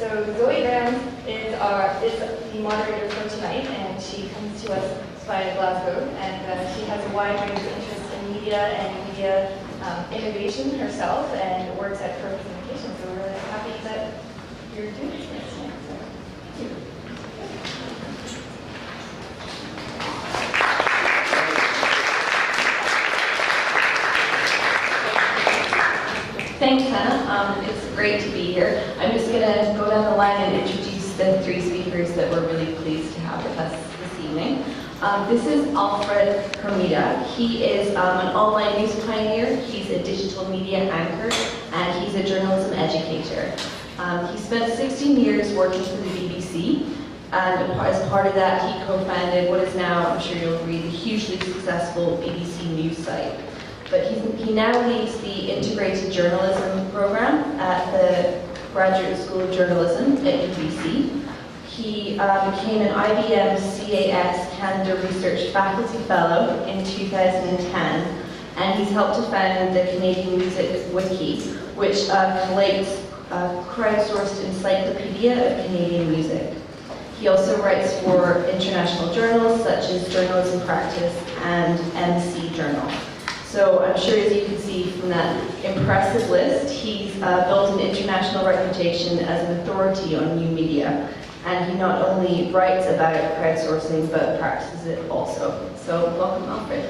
So Zoe Graham is the moderator for tonight, and she comes to us via Glasgow, and she has a wide range of interests in media and media innovation herself, and works at Purpose Communication. So we're really happy that you're doing this tonight. So, thank you. Thanks, Hannah. It's great to be here. I'm just going to go down the line and introduce the three speakers that we're really pleased to have with us this evening. This is Alfred Hermida. He is an online news pioneer. He's a digital media anchor, and he's a journalism educator. He spent 16 years working for the BBC, and as part of that, he co-founded what is now, I'm sure you'll agree, the hugely successful BBC News site. But he now leads the integrated journalism program at the Graduate School of Journalism at UBC. He became an IBM CAS Canada Research Faculty Fellow in 2010, and he's helped to found the Canadian Music Wiki, which collates a crowdsourced encyclopedia of Canadian music. He also writes for international journals such as Journalism Practice and MC Journal. So I'm sure, as you can see from that impressive list, he's built an international reputation as an authority on new media. And he not only writes about crowdsourcing, but practices it also. So welcome, Alfred.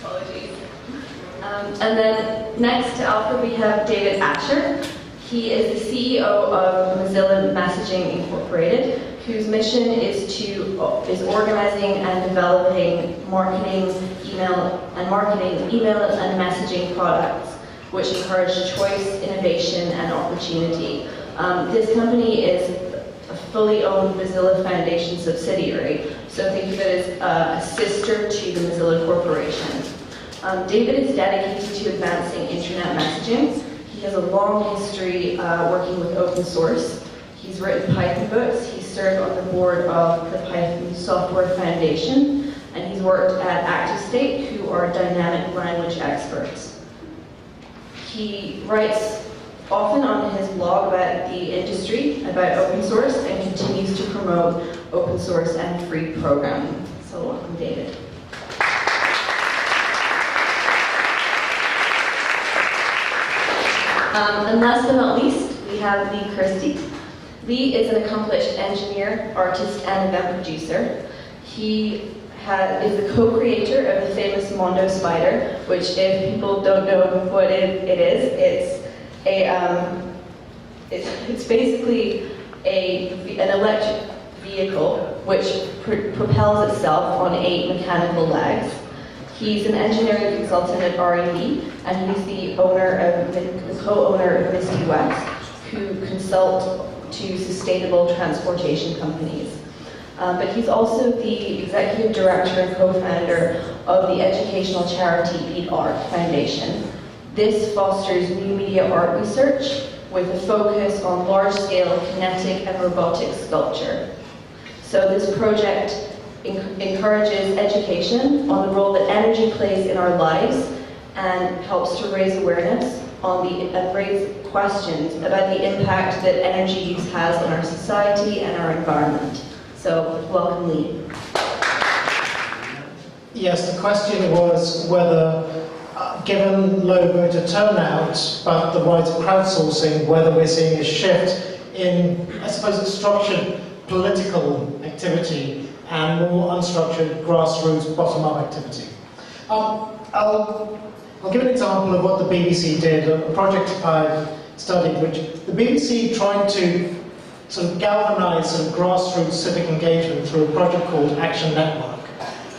Apologies. And then next to Alfred, we have David Ascher. He is the CEO of Mozilla Messaging Incorporated, whose mission is organizing and developing email and messaging products, which encourage choice, innovation, and opportunity. This company is a fully owned Mozilla Foundation subsidiary, so think of it as a sister to the Mozilla Corporation. David is dedicated to advancing internet messaging. He has a long history working with open source. He's written Python books. He's served on the board of the Python Software Foundation, and he's worked at ActiveState, who are dynamic language experts. He writes often on his blog about the industry, about open source, and continues to promote open source and free programming. So welcome, David. And last but not least, we have Leigh Christie. Leigh is an accomplished engineer, artist, and event producer. He is the co-creator of the famous Mondo Spider, which, if people don't know what it is, it's basically an electric vehicle which propels itself on 8 mechanical legs. He's an engineering consultant at R&D, and he's the co-owner of Misty West, who consult to sustainable transportation companies. But he's also the executive director and co-founder of the educational charity eatART Foundation. This fosters new media art research with a focus on large-scale kinetic and robotic sculpture. So this project encourages education on the role that energy plays in our lives and helps to raise awareness and raise questions about the impact that energy use has on our society and our environment. So, welcome, Leigh. Yes, the question was whether, given low voter turnout, but the rise of crowdsourcing, whether we're seeing a shift in, I suppose, structured political activity and more unstructured grassroots bottom-up activity. I'll give an example of what the BBC did, a project I studied, which the BBC tried to sort of galvanize sort of grassroots civic engagement through a project called Action Network.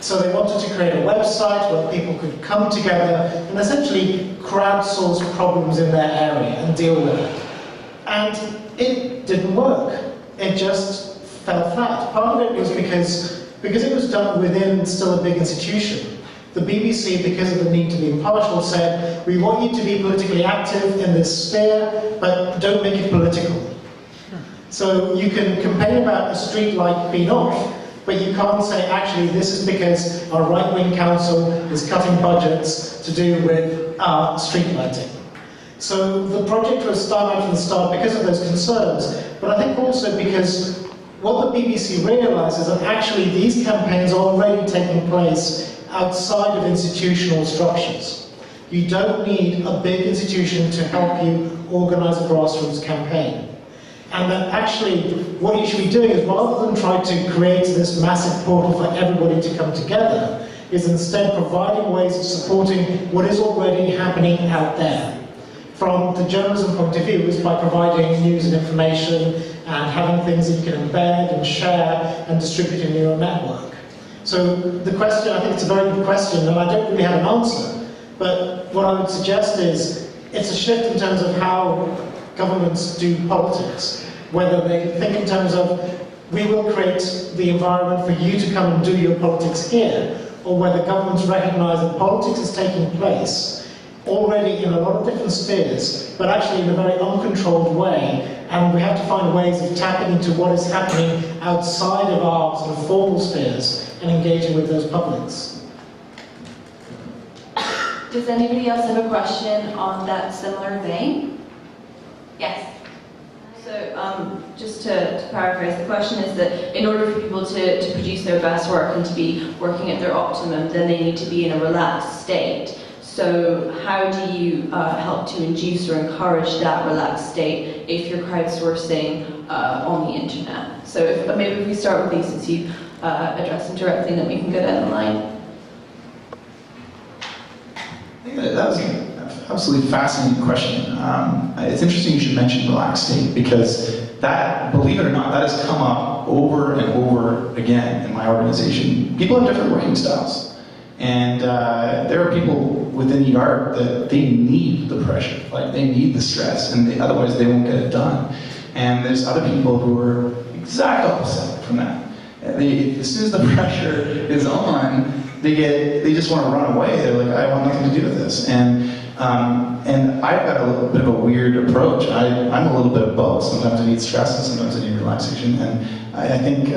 So they wanted to create a website where people could come together and essentially crowdsource problems in their area and deal with it. And it didn't work. It just fell flat. Part of it was because it was done within still a big institution. The BBC, because of the need to be impartial, said, we want you to be politically active in this sphere, but don't make it political. So you can complain about a street light being off, But you can't say, actually, this is because our right-wing council is cutting budgets to do with street lighting. So the project was started from the start because of those concerns, but I think also because what the BBC realised is that actually these campaigns are already taking place outside of institutional structures. You don't need a big institution to help you organise a grassroots campaign. And that actually, what you should be doing is, rather than try to create this massive portal for everybody to come together, is instead providing ways of supporting what is already happening out there. From the journalism point of view, is by providing news and information and having things that you can embed and share and distribute in your network. So the question, I think it's a very good question, and I don't really have an answer, but what I would suggest is, it's a shift in terms of how governments do politics, whether they think in terms of, we will create the environment for you to come and do your politics here, or whether governments recognise that politics is taking place already in a lot of different spheres, but actually in a very uncontrolled way, and we have to find ways of tapping into what is happening outside of our sort of formal spheres and engaging with those publics. Does anybody else have a question on that similar vein? Yes. So just to paraphrase, the question is that in order for people to produce their best work and to be working at their optimum, then they need to be in a relaxed state. So how do you help to induce or encourage that relaxed state if you're crowdsourcing on the internet? So maybe if we start with Leigh, since you addressed them directly, then we can go down the line. That was an absolutely fascinating question. It's interesting you should mention relaxed state, because that, believe it or not, that has come up over and over again in my organization. People have different working styles. And there are people within eatART that they need the pressure, like they need the stress, and otherwise they won't get it done. And there's other people who are exact opposite from that. As soon as the pressure is on, they just want to run away. They're like, I want nothing to do with this. And I've got a little bit of a weird approach. I'm a little bit of both. Sometimes I need stress and sometimes I need relaxation. And I think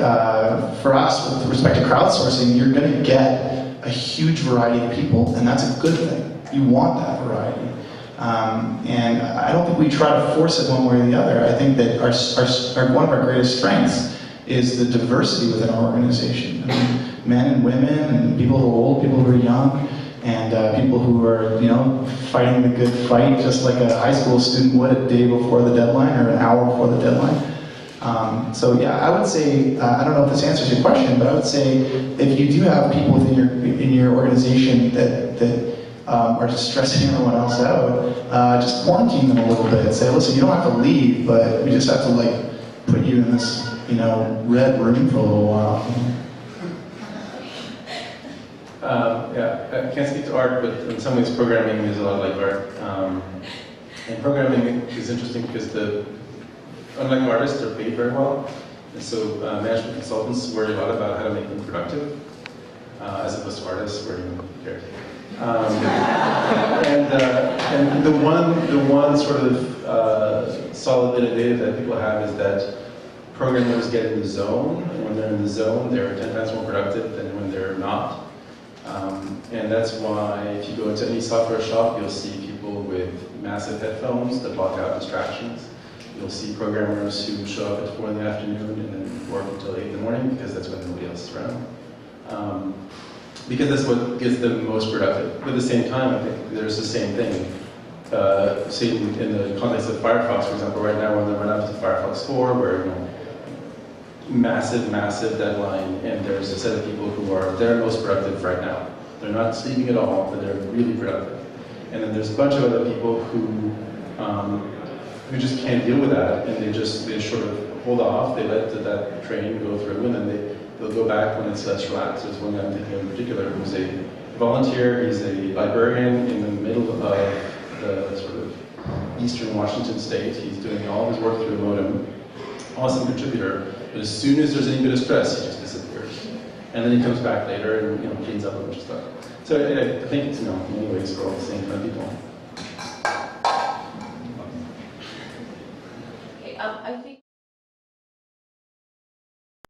for us, with respect to crowdsourcing, you're going to get a huge variety of people, and that's a good thing. You want that variety. And I don't think we try to force it one way or the other. I think that one of our greatest strengths is the diversity within our organization. I mean, men and women, and people who are old, people who are young, and people who are, fighting the good fight, just like a high school student would a day before the deadline or an hour before the deadline. So yeah, I would say, I don't know if this answers your question, but I would say if you do have people within your organization that are just stressing everyone else out, just quarantine them a little bit. Say, listen, you don't have to leave, but we just have to put you in this red room for a little while. I can't speak to art, but in some ways programming is a lot like art. And programming is interesting because unlike artists, they're paid very well. And so management consultants worry a lot about how to make them productive, as opposed to artists where who cares. And the one sort of solid bit of data that people have is that programmers get in the zone, and when they're in the zone, they're 10 times more productive than when they're not. And that's why if you go into any software shop, you'll see people with massive headphones that block out distractions. You'll see programmers who show up at 4 in the afternoon and then work until 8 in the morning because that's when nobody else is around. Because that's what gets them most productive. But at the same time, I think there's the same thing. Say in the context of Firefox, for example, right now we're on the run up to Firefox 4, where massive deadline, and there's a set of people who are their most productive right now. They're not sleeping at all, but they're really productive. And then there's a bunch of other people who just can't deal with that, and they sort of hold off. They let that train go through, and then they'll go back when it's less relaxed. There's one guy I'm thinking of in particular who's a volunteer. He's a librarian in the middle of the sort of eastern Washington state. He's doing all his work through a modem. Awesome contributor, but as soon as there's any bit of stress, he just disappears. And then he comes back later and cleans up a bunch of stuff. So I think it's, in many ways, we're all the same kind of people.